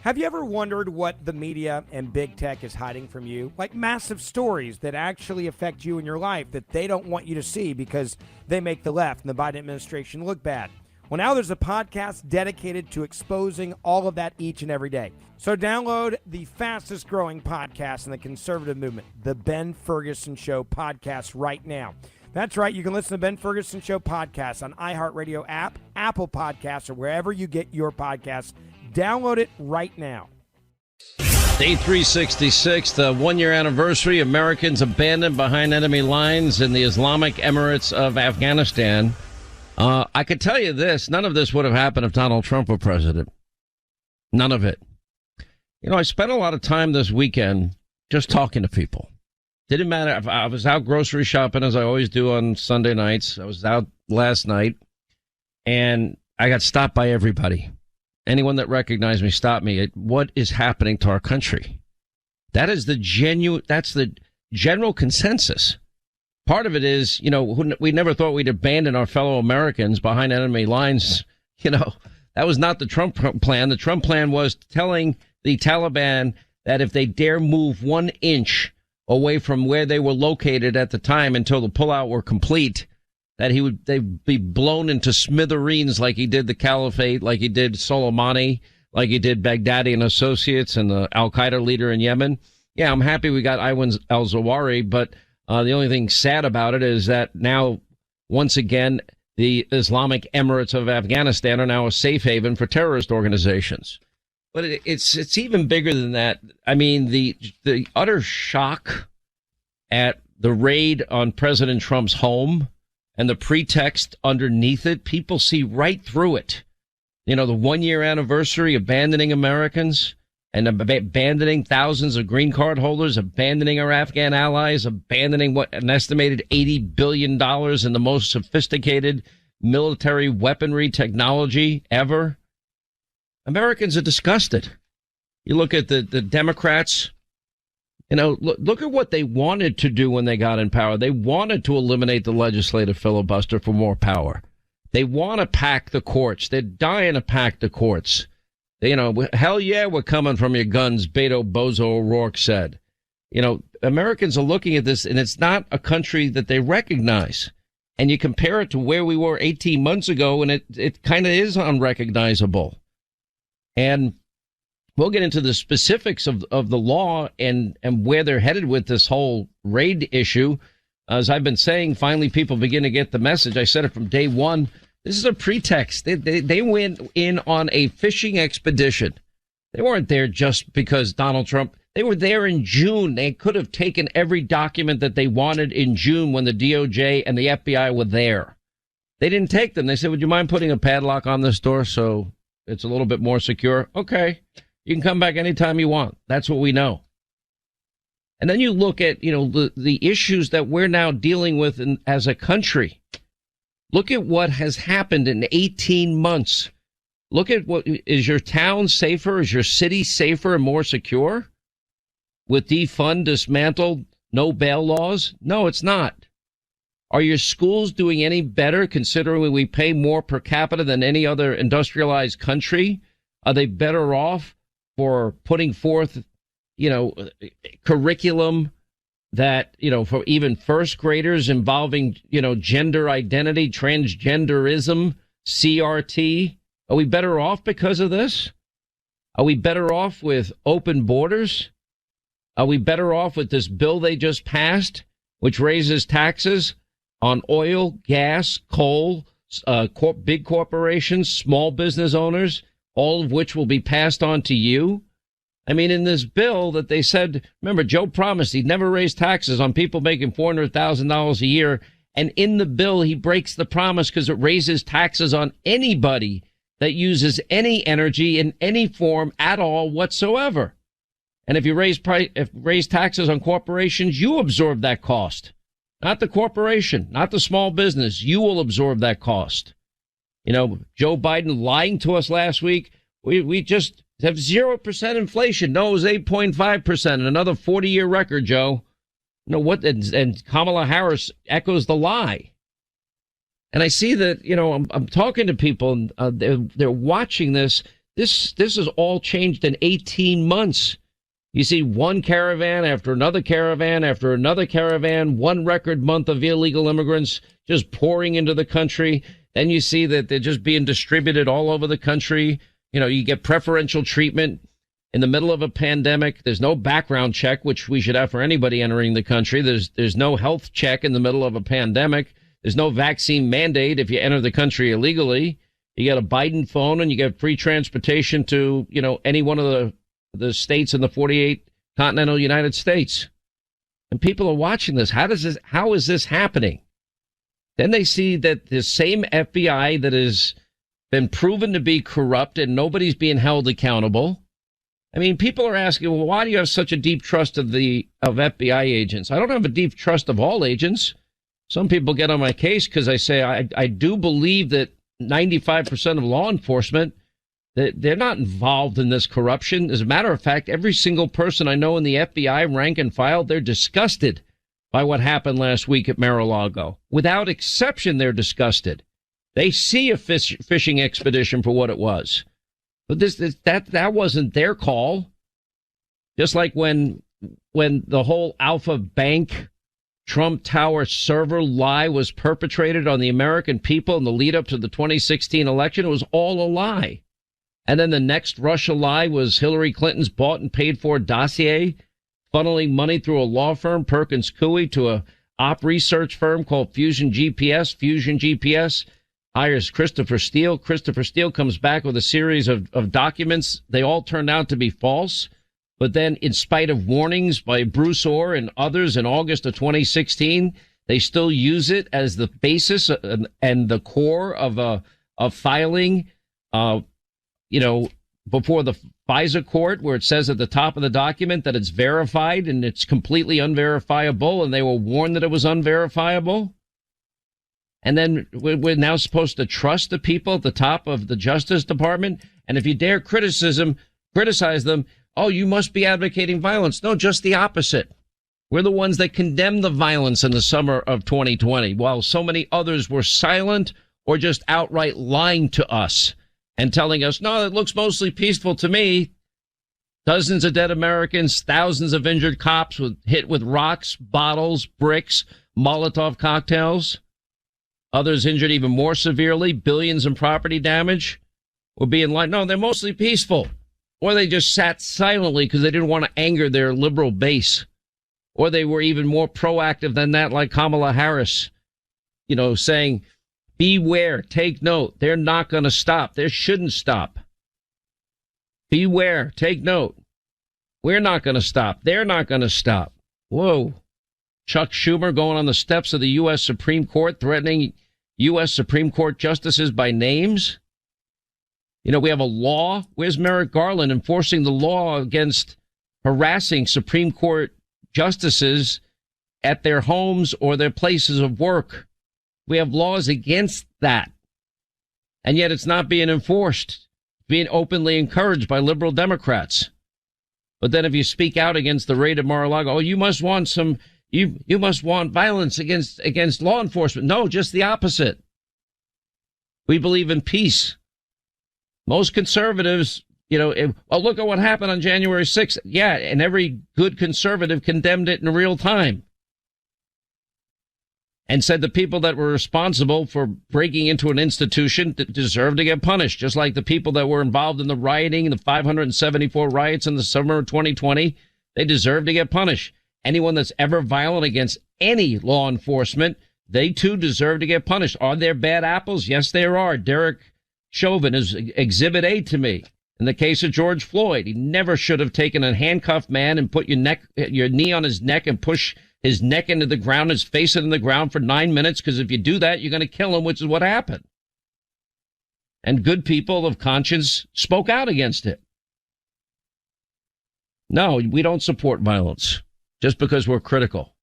Have you ever wondered what the media and big tech is hiding from you? Like massive stories that actually affect you in your life that they don't want you to see because they make the left and the Biden administration look bad. Well, now there's a podcast dedicated to exposing all of that each and every day. So download the fastest growing podcast in the conservative movement, the Ben Ferguson Show podcast right now. That's right. You can listen to Ben Ferguson Show podcast on iHeartRadio app, Apple Podcasts, or wherever you get your podcasts. Download it right now. Day 366, the one-year anniversary. Americans abandoned behind enemy lines in the Islamic Emirates of Afghanistan. I could tell you this. None of this would have happened if Donald Trump were president. None of it. You know, I spent a lot of time this weekend just talking to people. Didn't matter if I was out grocery shopping, as I always do on Sunday nights. I was out last night, and I got stopped by everybody. Anyone that recognized me stopped me. What is happening to our country? That's the general consensus. Part of it is, you know, we never thought we'd abandon our fellow Americans behind enemy lines. You know, that was not the Trump plan. The Trump plan was telling the Taliban that if they dare move 1 inch away from where they were located at the time until the pullout were complete, that they'd be blown into smithereens like he did the Caliphate, like he did Soleimani, like he did Baghdadi and Associates and the Al-Qaeda leader in Yemen. Yeah, I'm happy we got Ayman al-Zawahiri, but the only thing sad about it is that now, once again, the Islamic Emirates of Afghanistan are now a safe haven for terrorist organizations. But it's even bigger than that. I mean, the utter shock at the raid on President Trump's home and the pretext underneath it, people see right through it. You know, the 1-year anniversary, abandoning Americans and abandoning thousands of green card holders, abandoning our Afghan allies, abandoning an estimated $80 billion in the most sophisticated military weaponry technology ever. Americans are disgusted. You look at the Democrats, you know, look at what they wanted to do when they got in power. They wanted to eliminate the legislative filibuster for more power. They want to pack the courts. They're dying to pack the courts. You know, hell yeah, we're coming from your guns, Beto Bozo O'Rourke said. You know, Americans are looking at this, and it's not a country that they recognize. And you compare it to where we were 18 months ago, and it kind of is unrecognizable. And we'll get into the specifics of the law and where they're headed with this whole raid issue. As I've been saying, finally people begin to get the message. I said it from day one. This is a pretext. They went in on a fishing expedition. They weren't there just because Donald Trump. They were there in June. They could have taken every document that they wanted in June when the DOJ and the FBI were there. They didn't take them. They said, would you mind putting a padlock on this door so it's a little bit more secure? Okay. You can come back anytime you want. That's what we know. And then you look at, you know, the issues that we're now dealing with as a country. Look at what has happened in 18 months. Look at is your town safer? Is your city safer and more secure? With defund, dismantled, no bail laws? No, it's not. Are your schools doing any better considering we pay more per capita than any other industrialized country? Are they better off for putting forth, you know, curriculum that, you know, for even first graders involving, you know, gender identity, transgenderism, CRT? Are we better off because of this? Are we better off with open borders? Are we better off with this bill they just passed, which raises taxes on oil, gas, coal, big corporations, small business owners, all of which will be passed on to you? I mean, in this bill that they said, remember, Joe promised he'd never raise taxes on people making $400,000 a year. And in the bill, he breaks the promise because it raises taxes on anybody that uses any energy in any form at all whatsoever. And if you raise taxes on corporations, you absorb that cost. Not the corporation, not the small business. You will absorb that cost. You know, Joe Biden lying to us last week. We just have 0% inflation. No, it was 8.5%. Another 40-year record, Joe. You know what? And Kamala Harris echoes the lie. And I see that, you know, I'm talking to people and they're watching this This has all changed in 18 months. You see one caravan after another caravan after another caravan, one record month of illegal immigrants just pouring into the country. Then you see that they're just being distributed all over the country. You know, you get preferential treatment in the middle of a pandemic. There's no background check, which we should have for anybody entering the country. There's no health check in the middle of a pandemic. There's no vaccine mandate if you enter the country illegally. You get a Biden phone and you get free transportation to, you know, any one of the states in the 48 continental United States. And people are watching this. How is this happening? Then they see that the same FBI that has been proven to be corrupt and nobody's being held accountable. I mean, people are asking, well, why do you have such a deep trust of FBI agents? I don't have a deep trust of all agents. Some people get on my case because I say I do believe that 95% of law enforcement, that they're not involved in this corruption. As a matter of fact, every single person I know in the FBI, rank and file, they're disgusted by what happened last week at Mar-a-Lago. Without exception, they're disgusted. They see a fishing expedition for what it was. But that wasn't their call. Just like when the whole Alpha Bank Trump Tower server lie was perpetrated on the American people in the lead up to the 2016 election, it was all a lie. And then the next Russia lie was Hillary Clinton's bought and paid for dossier, funneling money through a law firm, Perkins Coie, to a op research firm called Fusion GPS. Fusion GPS hires Christopher Steele. Christopher Steele comes back with a series of documents. They all turned out to be false. But then, in spite of warnings by Bruce Orr and others in August of 2016, they still use it as the basis and the core of filing, before the FISA court, where it says at the top of the document that it's verified and it's completely unverifiable, and they were warned that it was unverifiable. And then we're now supposed to trust the people at the top of the Justice Department. And if you dare criticize them, oh, you must be advocating violence. No, just the opposite. We're the ones that condemned the violence in the summer of 2020, while so many others were silent or just outright lying to us and telling us, no, it looks mostly peaceful to me. Dozens of dead Americans, thousands of injured cops hit with rocks, bottles, bricks, Molotov cocktails. Others injured even more severely, billions in property damage. We're being like, no, they're mostly peaceful. Or they just sat silently because they didn't want to anger their liberal base. Or they were even more proactive than that, like Kamala Harris, saying, beware, take note. They're not going to stop. They shouldn't stop. Beware, take note. We're not going to stop. They're not going to stop. Whoa. Chuck Schumer going on the steps of the U.S. Supreme Court, threatening U.S. Supreme Court justices by names. We have a law. Where's Merrick Garland enforcing the law against harassing Supreme Court justices at their homes or their places of work? We have laws against that. And yet it's not being enforced, being openly encouraged by liberal Democrats. But then if you speak out against the raid at Mar-a-Lago, oh, you must want you must want violence against law enforcement. No, just the opposite. We believe in peace. Most conservatives, look at what happened on January 6th. Yeah, and every good conservative condemned it in real time and said the people that were responsible for breaking into an institution deserve to get punished, just like the people that were involved in the rioting, the 574 riots in the summer of 2020, they deserve to get punished. Anyone that's ever violent against any law enforcement, they too deserve to get punished. Are there bad apples? Yes, there are. Derek Chauvin is Exhibit A to me. In the case of George Floyd, he never should have taken a handcuffed man and put your knee on his neck and push his neck into the ground, his face into the ground for 9 minutes, because if you do that, you're going to kill him, which is what happened. And good people of conscience spoke out against it. No, we don't support violence just because we're critical.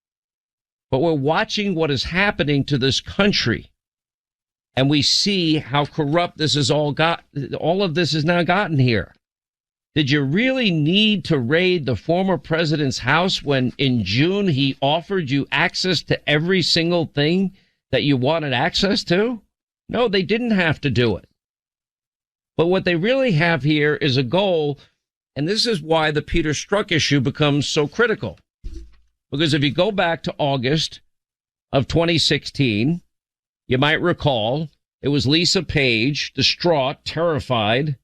But we're watching what is happening to this country. And we see how corrupt this is all of this has now gotten here. Did you really need to raid the former president's house when in June he offered you access to every single thing that you wanted access to? No, they didn't have to do it. But what they really have here is a goal, and this is why the Peter Strzok issue becomes so critical. Because if you go back to August of 2016, you might recall it was Lisa Page, distraught, terrified.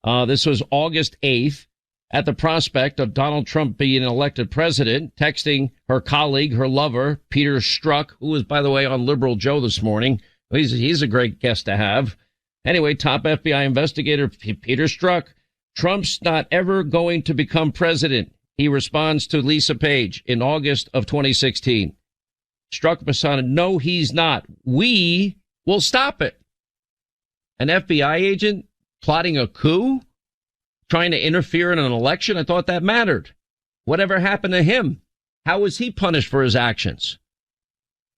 This was August 8th, at the prospect of Donald Trump being elected president, texting her colleague, her lover, Peter Strzok, who was, by the way, on Liberal Joe this morning. He's a great guest to have. Anyway, top FBI investigator Peter Strzok, Trump's not ever going to become president. He responds to Lisa Page in August of 2016. Strzok responded, no, he's not. We will stop it. An FBI agent plotting a coup, trying to interfere in an election. I thought that mattered. Whatever happened to him? How was he punished for his actions?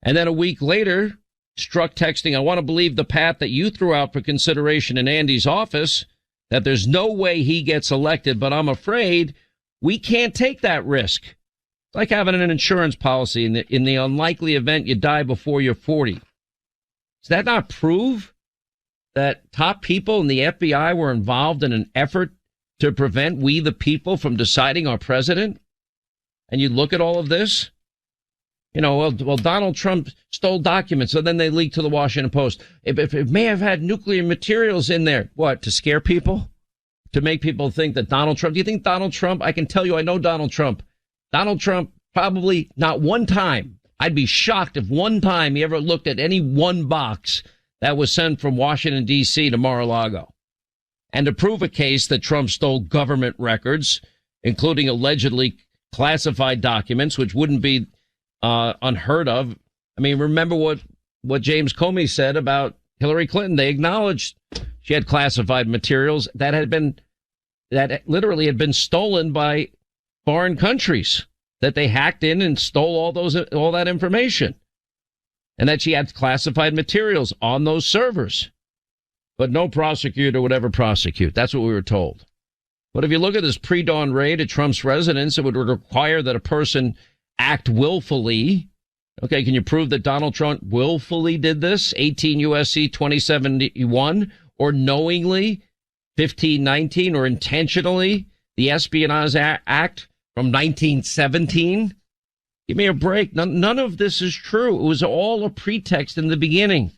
And then a week later, Strzok texting, I want to believe the path that you threw out for consideration in Andy's office, that there's no way he gets elected, but I'm afraid we can't take that risk. It's like having an insurance policy in the unlikely event you die before you're 40. Does that not prove that top people in the FBI were involved in an effort to prevent we, the people, from deciding our president? And you look at all of this, well, Donald Trump stole documents, so then they leaked to the Washington Post. It may have had nuclear materials in there. What, to scare people? To make people think that Donald Trump, do you think Donald Trump, I can tell you I know Donald Trump. Donald Trump probably not one time. I'd be shocked if one time he ever looked at any one box that was sent from Washington, D.C. to Mar-a-Lago. And to prove a case that Trump stole government records, including allegedly classified documents, which wouldn't be unheard of. I mean, remember what James Comey said about Hillary Clinton. They acknowledged she had classified materials that literally had been stolen by foreign countries, that they hacked in and stole all that information, and that she had classified materials on those servers. But no prosecutor would ever prosecute. That's what we were told. But if you look at this pre-dawn raid at Trump's residence, it would require that a person act willfully. Okay, can you prove that Donald Trump willfully did this? 18 U.S.C. 2071, or knowingly 1519, or intentionally the Espionage Act from 1917? Give me a break. None of this is true. It was all a pretext in the beginning,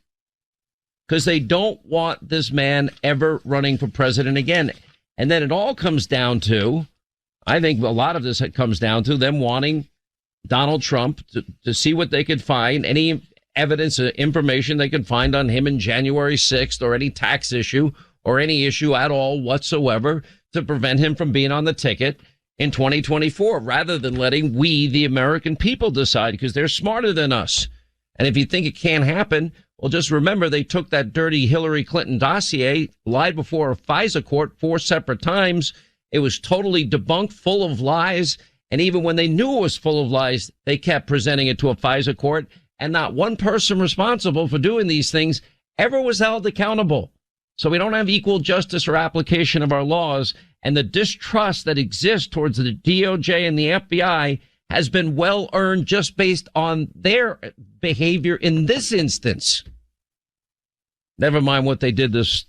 because they don't want this man ever running for president again. And then it all comes down to, I think a lot of this comes down to them wanting Donald Trump to see what they could find, any evidence or information they could find on him in January 6th, or any tax issue or any issue at all whatsoever, to prevent him from being on the ticket in 2024, rather than letting we, the American people, decide, because they're smarter than us. And if you think it can't happen, well, just remember they took that dirty Hillary Clinton dossier, lied before a FISA court 4 separate times. It was totally debunked, full of lies. And even when they knew it was full of lies, they kept presenting it to a FISA court. And not one person responsible for doing these things ever was held accountable. So we don't have equal justice or application of our laws. And the distrust that exists towards the DOJ and the FBI has been well earned just based on their behavior in this instance. Never mind what they did this,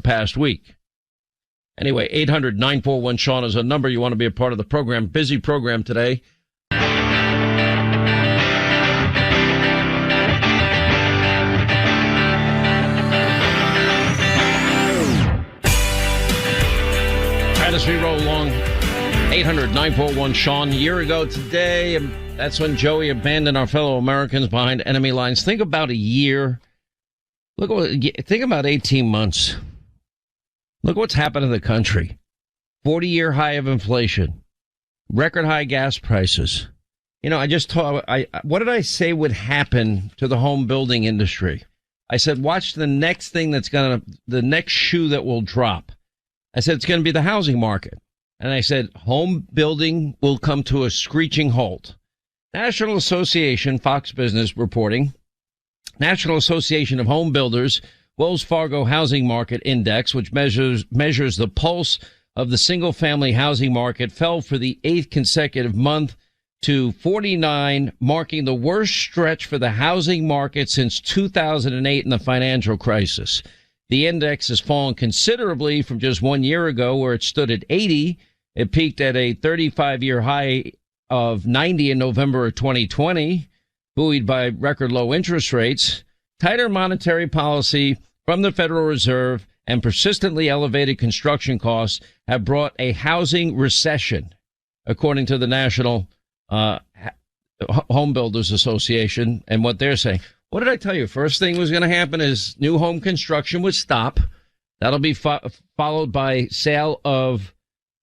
past week. Anyway, 800-941-SEAN is a number. You want to be a part of the program. Busy program today. As we roll along, 800-941-SEAN. A year ago today, that's when Joey abandoned our fellow Americans behind enemy lines. Think about a year. Think about 18 months. Look what's happened in the country. 40-year high of inflation, record high gas prices. I just thought, what did I say would happen to the home building industry? I said, watch the next thing the next shoe that will drop. I said, it's going to be the housing market. And I said, home building will come to a screeching halt. National Association, Fox Business reporting, National Association of Home Builders, Wells Fargo Housing Market Index, which measures the pulse of the single-family housing market, fell for the 8th consecutive month to 49, marking the worst stretch for the housing market since 2008 in the financial crisis. The index has fallen considerably from just 1 year ago, where it stood at 80. It peaked at a 35-year high of 90 in November of 2020, buoyed by record low interest rates. Tighter monetary policy from the Federal Reserve and persistently elevated construction costs have brought a housing recession, according to the National Home Builders Association and what they're saying. What did I tell you? First thing was going to happen is new home construction would stop. That'll be followed by sale of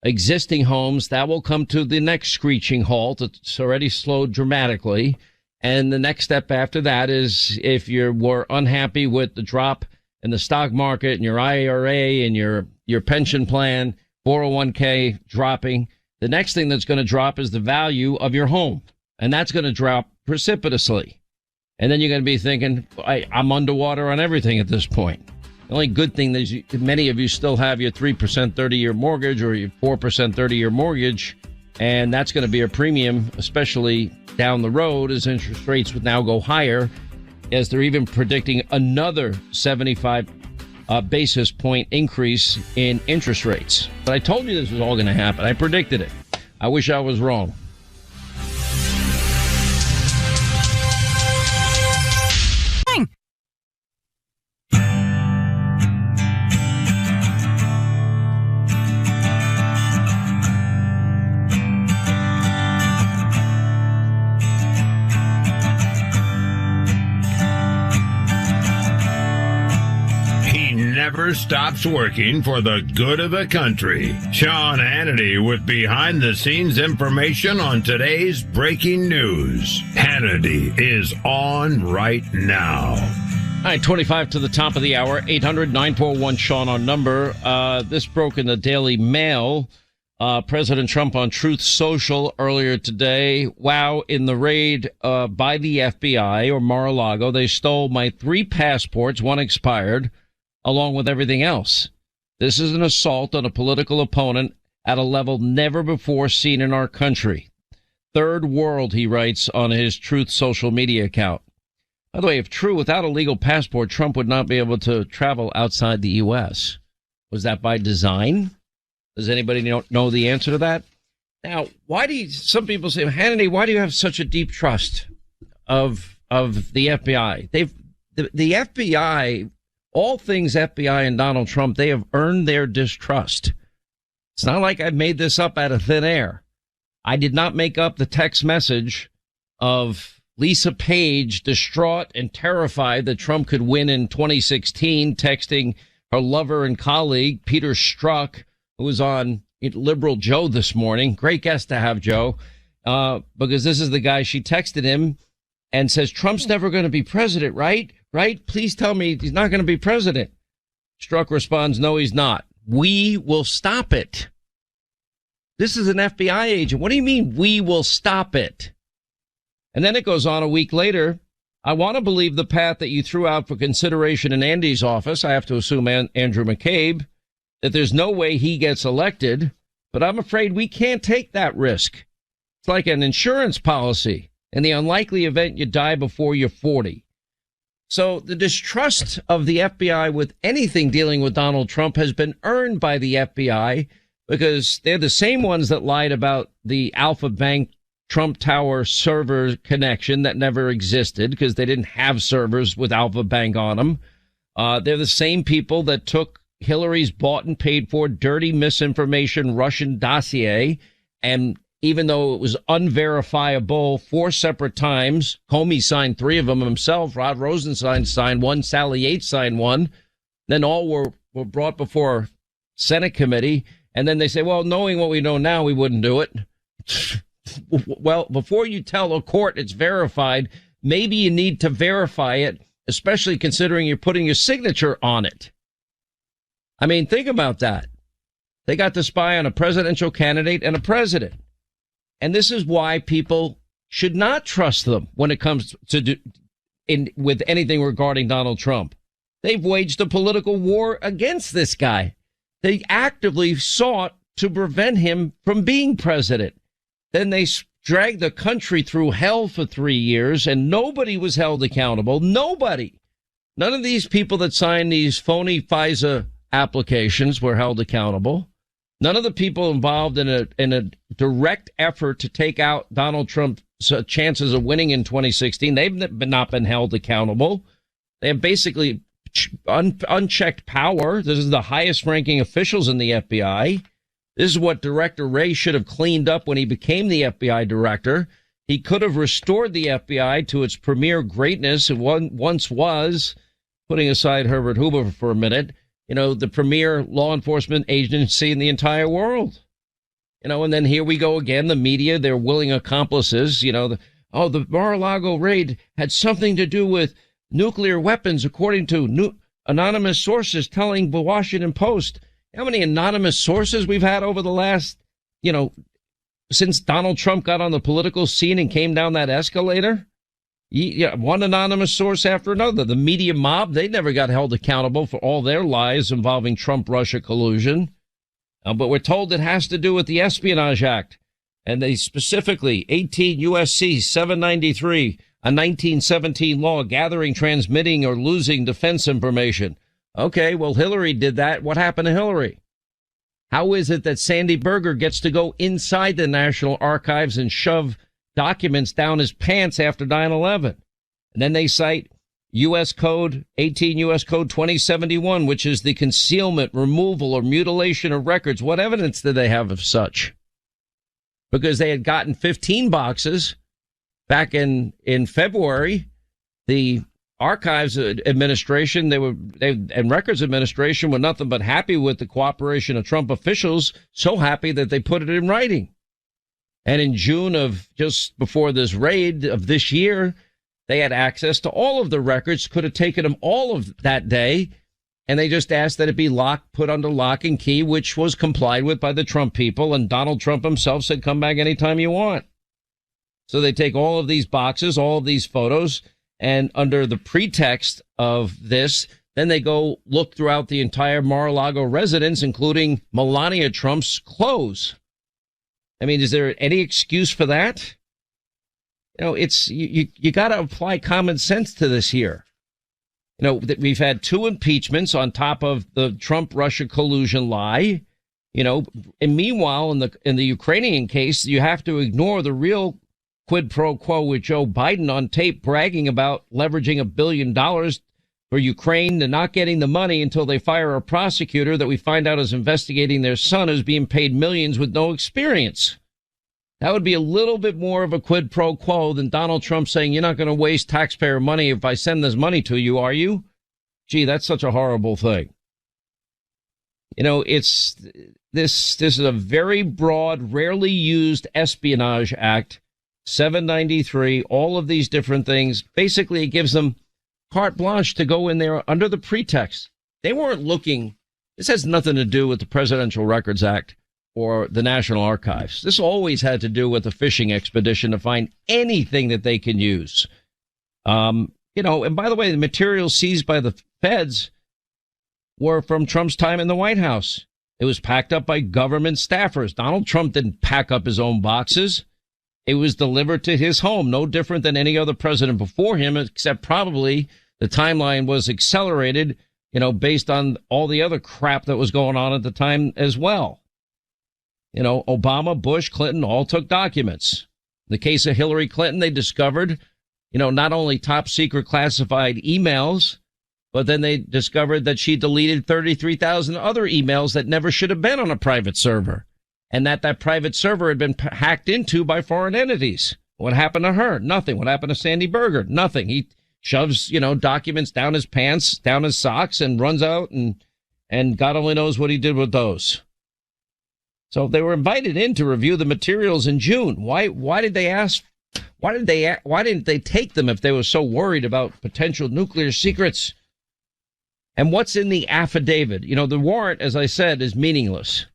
existing homes. That will come to the next screeching halt. It's already slowed dramatically. And the next step after that is, if you were unhappy with the drop in the stock market and your IRA and your pension plan, 401k dropping, the next thing that's going to drop is the value of your home. And that's going to drop precipitously. And then you're going to be thinking, I'm underwater on everything at this point. The only good thing is many of you still have your 3% 30-year mortgage or your 4% 30-year mortgage. And that's going to be a premium, especially down the road, as interest rates would now go higher, as they're even predicting another 75 basis point increase in interest rates. But I told you this was all going to happen. I predicted it. I wish I was wrong. Never stops working for the good of the country. Sean Hannity with behind-the-scenes information on today's breaking news. Hannity is on right now. All right, 25 to the top of the hour, 800-941-SEAN, our number. This broke in the Daily Mail. President Trump on Truth Social earlier today. Wow, in the raid by the FBI or Mar-a-Lago, they stole my 3 passports, 1 expired, along with everything else. This is an assault on a political opponent at a level never before seen in our country. Third world, he writes on his Truth social media account. By the way, if true, without a legal passport, Trump would not be able to travel outside the U.S. Was that by design? Does anybody know the answer to that? Now, some people say, Hannity, why do you have such a deep trust of the FBI? The FBI, all things FBI and Donald Trump, they have earned their distrust. It's not like I've made this up out of thin air. I did not make up the text message of Lisa Page, distraught and terrified that Trump could win in 2016, texting her lover and colleague, Peter Strzok, who was on Liberal Joe this morning. Great guest to have, Joe, because this is the guy. She texted him and says, Trump's never going to be president, right? Right? Please tell me he's not going to be president. Strzok responds, no, he's not. We will stop it. This is an FBI agent. What do you mean we will stop it? And then it goes on a week later. I want to believe the path that you threw out for consideration in Andy's office. I have to assume Andrew McCabe, that there's no way he gets elected, but I'm afraid we can't take that risk. It's like an insurance policy. In the unlikely event you die before you're 40. So the distrust of the FBI with anything dealing with Donald Trump has been earned by the FBI because they're the same ones that lied about the Alpha Bank Trump Tower server connection that never existed because they didn't have servers with Alpha Bank on them. They're the same people that took Hillary's bought and paid for dirty misinformation Russian dossier, and even though it was unverifiable 4 separate times, Comey signed 3 of them himself, Rod Rosenstein signed 1, Sally Yates signed 1, then all were brought before Senate committee, and then they say, well, knowing what we know now, we wouldn't do it. Well, before you tell a court it's verified, maybe you need to verify it, especially considering you're putting your signature on it. I mean, think about that. They got to spy on a presidential candidate and a president. And this is why people should not trust them when it comes to with anything regarding Donald Trump. They've waged a political war against this guy. They actively sought to prevent him from being president. Then they dragged the country through hell for 3 years, and nobody was held accountable. Nobody. None of these people that signed these phony FISA applications were held accountable. None of the people involved in a direct effort to take out Donald Trump's chances of winning in 2016, they've not been held accountable. They have basically unchecked power. This is the highest ranking officials in the FBI. This is what Director Wray should have cleaned up when he became the FBI director. He could have restored the FBI to its premier greatness it once was, putting aside Herbert Hoover for a minute, the premier law enforcement agency in the entire world. And then here we go again, the media, they're willing accomplices, the Mar-a-Lago raid had something to do with nuclear weapons, according to anonymous sources telling the Washington Post. How many anonymous sources we've had over the last, since Donald Trump got on the political scene and came down that escalator? One anonymous source after another. The media mob, they never got held accountable for all their lies involving Trump-Russia collusion. But we're told it has to do with the Espionage Act. And they specifically, 18 U.S.C. 793, a 1917 law gathering, transmitting, or losing defense information. Okay, well, Hillary did that. What happened to Hillary? How is it that Sandy Berger gets to go inside the National Archives and shove documents down his pants after 9/11? And then they cite U.S. Code, 18 U.S. Code 2071, which is the concealment, removal, or mutilation of records. What evidence did they have of such? Because they had gotten 15 boxes back in February. The Archives Administration, and Records Administration were nothing but happy with the cooperation of Trump officials, so happy that they put it in writing. And in June of just before this raid of this year, they had access to all of the records, could have taken them all of that day, and they just asked that it be put under lock and key, which was complied with by the Trump people, and Donald Trump himself said, come back anytime you want. So they take all of these boxes, all of these photos, and under the pretext of this, then they go look throughout the entire Mar-a-Lago residence, including Melania Trump's clothes. I mean, is there any excuse for that? It's you got to apply common sense to this here. That we've had 2 impeachments on top of the Trump-Russia collusion lie. And meanwhile, in the Ukrainian case, you have to ignore the real quid pro quo with Joe Biden on tape bragging about leveraging $1 billion for Ukraine and not getting the money until they fire a prosecutor that we find out is investigating their son who's being paid millions with no experience. That would be a little bit more of a quid pro quo than Donald Trump saying, you're not going to waste taxpayer money if I send this money to you, are you? Gee, that's such a horrible thing. This is a very broad, rarely used Espionage Act, 793, all of these different things. Basically, it gives them carte blanche to go in there under the pretext. They weren't looking. This has nothing to do with the Presidential Records Act or the National Archives. This always had to do with a fishing expedition to find anything that they can use. And by the way, the materials seized by the feds were from Trump's time in the White House. It was packed up by government staffers. Donald Trump didn't pack up his own boxes. It was delivered to his home, no different than any other president before him, except probably the timeline was accelerated, based on all the other crap that was going on at the time as well. Obama, Bush, Clinton all took documents. In the case of Hillary Clinton, they discovered, not only top secret classified emails, but then they discovered that she deleted 33,000 other emails that never should have been on a private server, and that private server had been hacked into by foreign entities. What happened to her? Nothing. What happened to Sandy Berger? Nothing. He shoves, documents down his pants, down his socks, and runs out, and God only knows what he did with those. So they were invited in to review the materials in June. Why did they ask? Why didn't they take them if they were so worried about potential nuclear secrets? And what's in the affidavit? The warrant, as I said, is meaningless.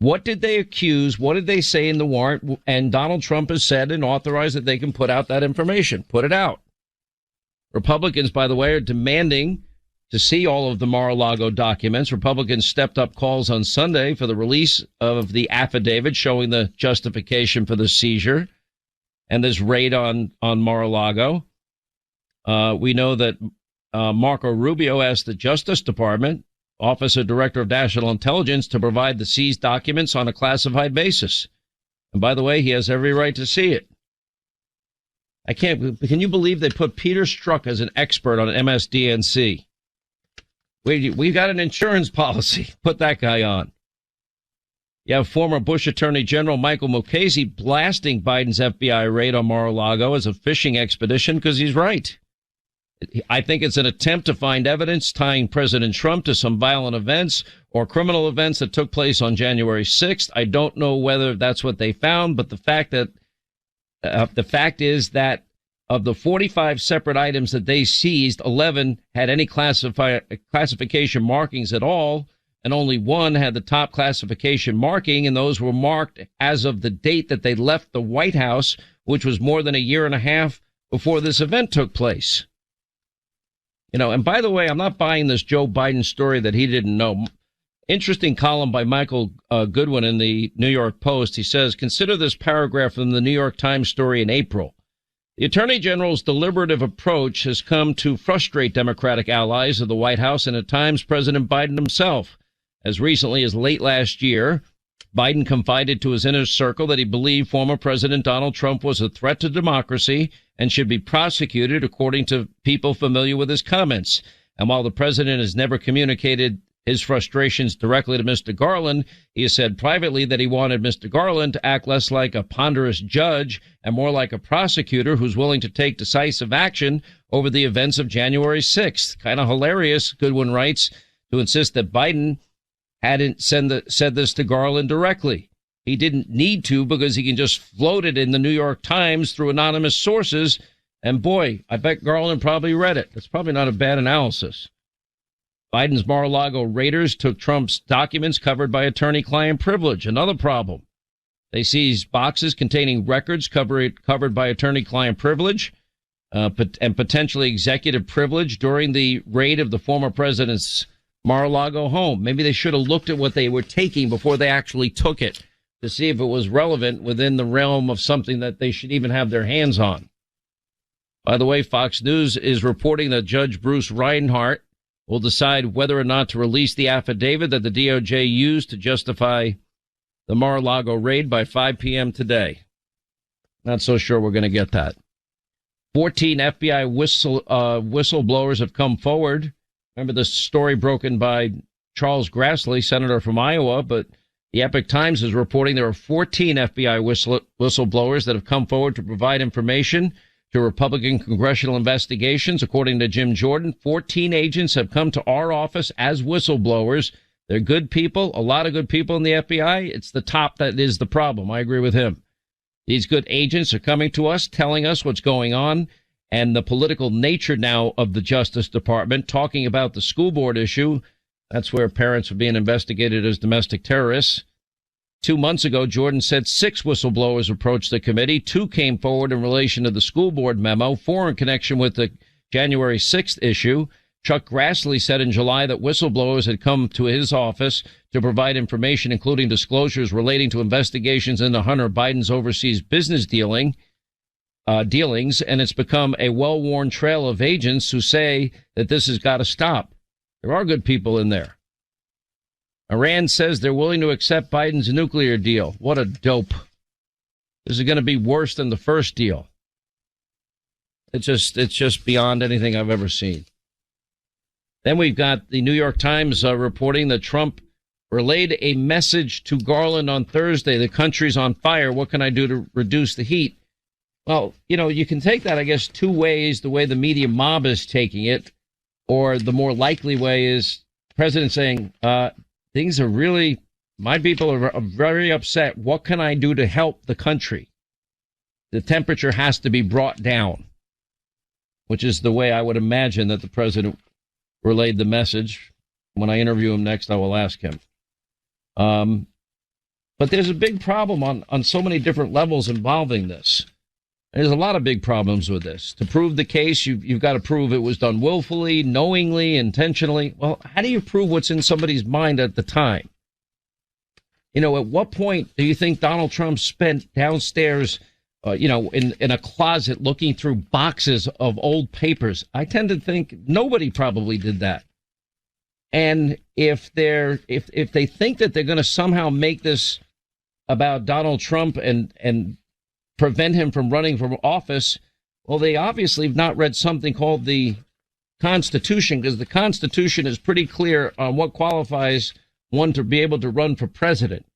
What did they accuse? What did they say in the warrant? And Donald Trump has said and authorized that they can put out that information. Put it out. Republicans, by the way, are demanding to see all of the Mar-a-Lago documents. Republicans stepped up calls on Sunday for the release of the affidavit showing the justification for the seizure and this raid on Mar-a-Lago. We know that Marco Rubio asked the Justice Department, Office of Director of National Intelligence, to provide the seized documents on a classified basis. And by the way, he has every right to see it. Can you believe they put Peter Strzok as an expert on MSDNC? We got an insurance policy. Put that guy on. You have former Bush Attorney General Michael Mukasey blasting Biden's FBI raid on Mar-a-Lago as a fishing expedition because he's right. I think it's an attempt to find evidence tying President Trump to some violent events or criminal events that took place on January 6th. I don't know whether that's what they found, but the fact is that of the 45 separate items that they seized, 11 had any classification markings at all, and only one had the top classification marking, and those were marked as of the date that they left the White House, which was more than a year and a half before this event took place. You know, and by the way, I'm not buying this Joe Biden story that he didn't know. Interesting column by Michael Goodwin in the New York Post. He says, consider this paragraph from the New York Times story in April. The Attorney General's deliberative approach has come to frustrate Democratic allies of the White House and at times President Biden himself. As recently as late last year, Biden confided to his inner circle that he believed former President Donald Trump was a threat to democracy and should be prosecuted, according to people familiar with his comments. And while the president has never communicated his frustrations directly to Mr. Garland, he has said privately that he wanted Mr. Garland to act less like a ponderous judge and more like a prosecutor who's willing to take decisive action over the events of January 6th. Kind of hilarious, Goodwin writes, to insist that Biden hadn't said this to Garland directly. He didn't need to because he can just float it in the New York Times through anonymous sources. And boy, I bet Garland probably read it. That's probably not a bad analysis. Biden's Mar-a-Lago raiders took Trump's documents covered by attorney-client privilege. Another problem. They seized boxes containing records covered by attorney-client privilege and potentially executive privilege during the raid of the former president's Mar-a-Lago home. Maybe they should have looked at what they were taking before they actually took it to see if it was relevant within the realm of something that they should even have their hands on. By the way, Fox News is reporting that Judge Bruce Reinhart will decide whether or not to release the affidavit that the DOJ used to justify the Mar-a-Lago raid by 5 p.m. today. Not so sure we're going to get that. 14 FBI whistleblowers have come forward. Remember the story broken by Charles Grassley, senator from Iowa, but the Epoch Times is reporting there are 14 FBI whistleblowers that have come forward to provide information to Republican congressional investigations. According to Jim Jordan, 14 agents have come to our office as whistleblowers. They're good people, a lot of good people in the FBI. It's the top that is the problem. I agree with him. These good agents are coming to us, telling us what's going on, and the political nature now of the Justice Department, talking about the school board issue. That's where parents are being investigated as domestic terrorists. 2 months ago, Jordan said 6 whistleblowers approached the committee. 2 came forward in relation to the school board memo, 4 in connection with the January 6th issue. Chuck Grassley said in July that whistleblowers had come to his office to provide information, including disclosures relating to investigations into Hunter Biden's overseas business dealings, and it's become a well-worn trail of agents who say that this has got to stop. There are good people in there. Iran says they're willing to accept Biden's nuclear deal. What a dope. This is going to be worse than the first deal. It's just beyond anything I've ever seen. Then we've got the New York Times reporting that Trump relayed a message to Garland on Thursday. The country's on fire. What can I do to reduce the heat? Well, you can take that, I guess, 2 ways, the way the media mob is taking it, or the more likely way is the president saying, things are really, my people are very upset. What can I do to help the country? The temperature has to be brought down, which is the way I would imagine that the president relayed the message. When I interview him next, I will ask him. But there's a big problem on so many different levels involving this. There's a lot of big problems with this. To prove the case, you've got to prove it was done willfully, knowingly, intentionally. Well, how do you prove what's in somebody's mind at the time? At what point do you think Donald Trump spent downstairs in a closet looking through boxes of old papers. I tend to think nobody probably did that. And if they think that they're going to somehow make this about Donald Trump and prevent him from running for office, well, they obviously have not read something called the Constitution, because the Constitution is pretty clear on what qualifies one to be able to run for president.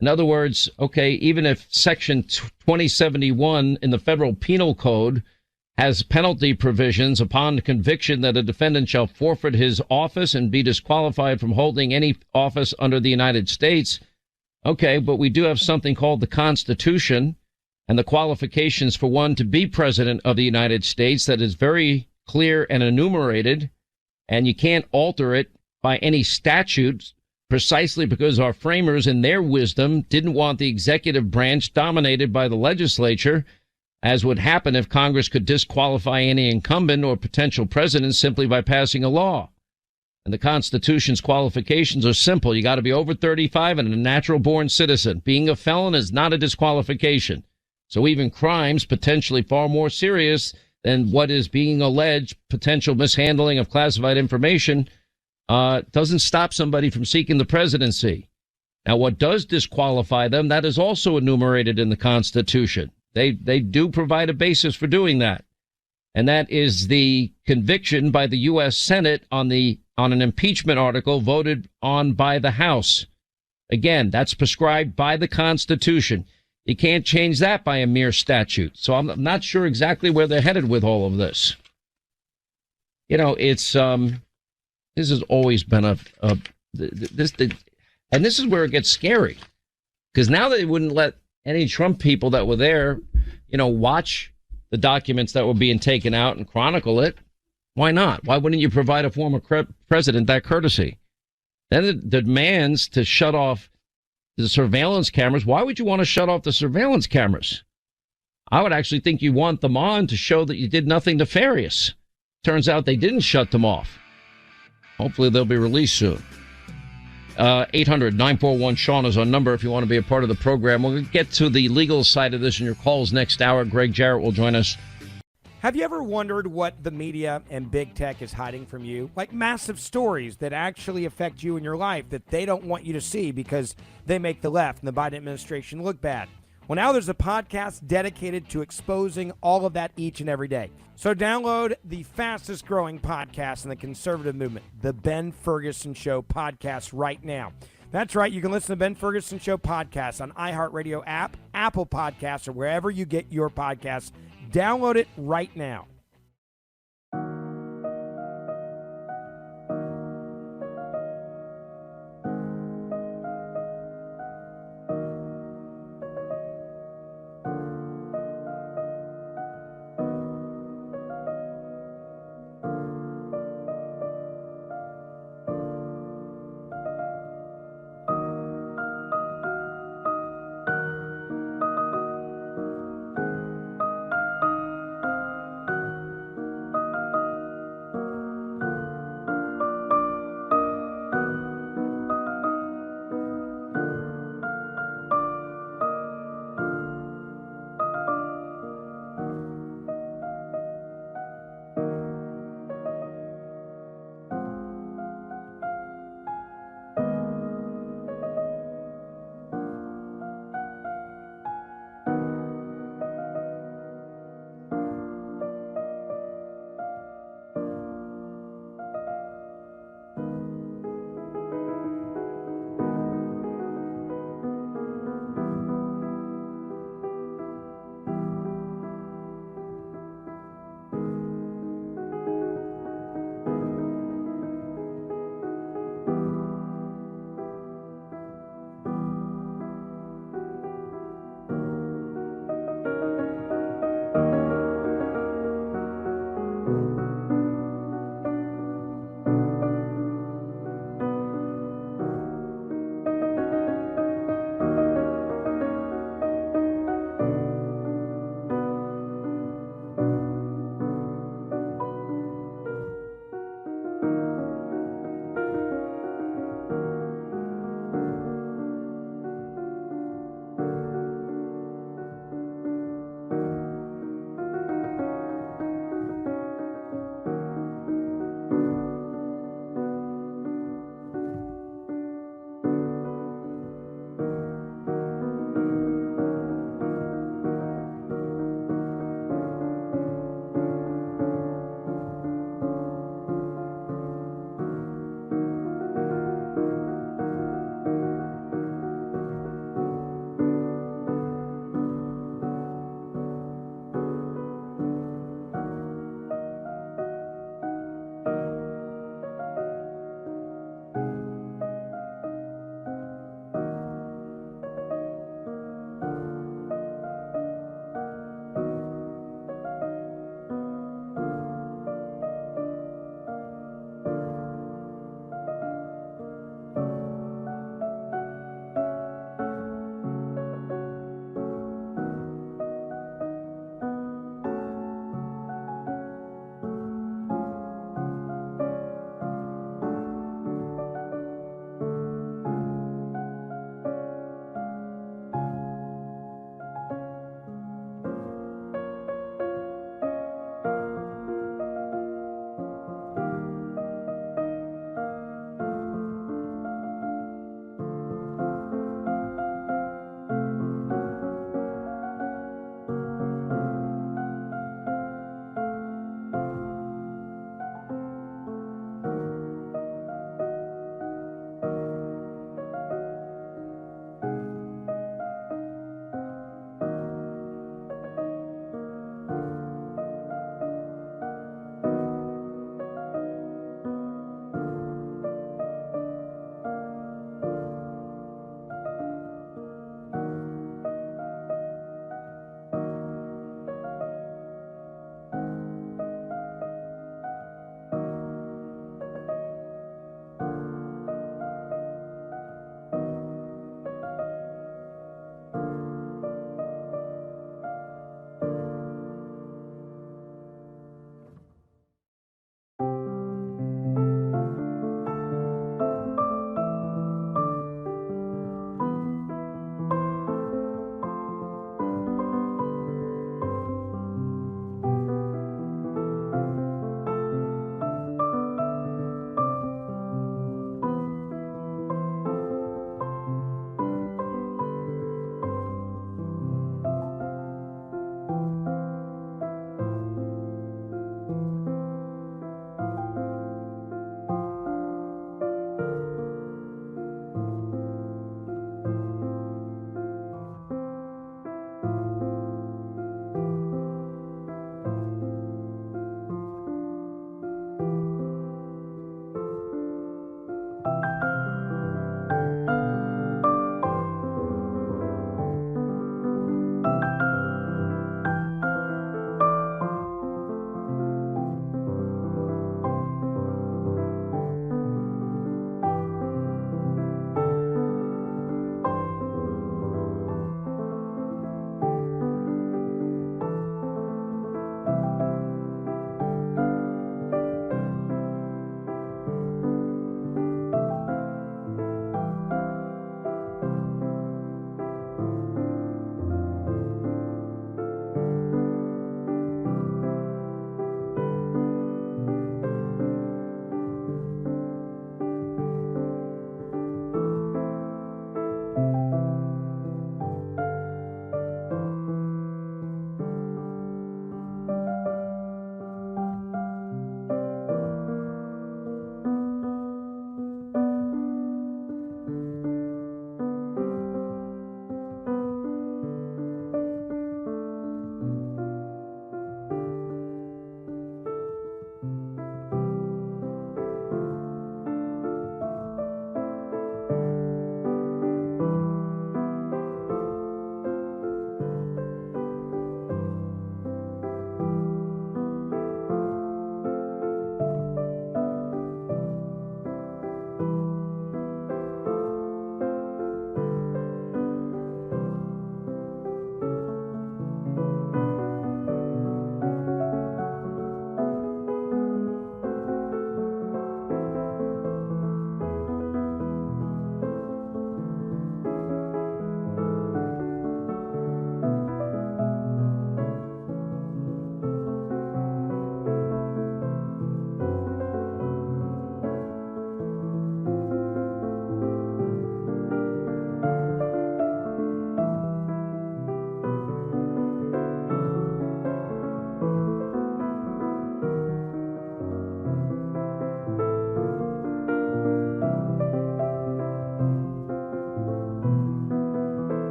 In other words, okay, even if Section 2071 in the Federal Penal Code has penalty provisions upon conviction that a defendant shall forfeit his office and be disqualified from holding any office under the United States. Okay, but we do have something called the Constitution and the qualifications for one to be president of the United States that is very clear and enumerated, and you can't alter it by any statutes, precisely because our framers in their wisdom didn't want the executive branch dominated by the legislature, as would happen if Congress could disqualify any incumbent or potential president simply by passing a law. And the Constitution's qualifications are simple. You got to be over 35 and a natural-born citizen. Being a felon is not a disqualification. So even crimes potentially far more serious than what is being alleged, potential mishandling of classified information, doesn't stop somebody from seeking the presidency. Now, what does disqualify them, that is also enumerated in the Constitution. They do provide a basis for doing that. And that is the conviction by the U.S. Senate on an impeachment article voted on by the House. Again, that's prescribed by the Constitution. You can't change that by a mere statute. So I'm not sure exactly where they're headed with all of this. You know, it's this has always been and this is where it gets scary, because now they wouldn't let any Trump people that were there, watch the documents that were being taken out and chronicle it. Why not? Why wouldn't you provide a former president that courtesy? Then the demands to shut off the surveillance cameras. Why would you want to shut off the surveillance cameras? I would actually think you want them on to show that you did nothing nefarious. Turns out they didn't shut them off. Hopefully they'll be released soon. 800-941-SEAN is our number if you want to be a part of the program. We'll get to the legal side of this in your calls next hour. Greg Jarrett will join us. Have you ever wondered what the media and big tech is hiding from you? Like massive stories that actually affect you in your life that they don't want you to see because they make the left and the Biden administration look bad. Well, now there's a podcast dedicated to exposing all of that each and every day. So download the fastest growing podcast in the conservative movement, the Ben Ferguson Show podcast, right now. That's right. You can listen to Ben Ferguson Show podcast on iHeartRadio app, Apple Podcasts, or wherever you get your podcasts. Download it right now.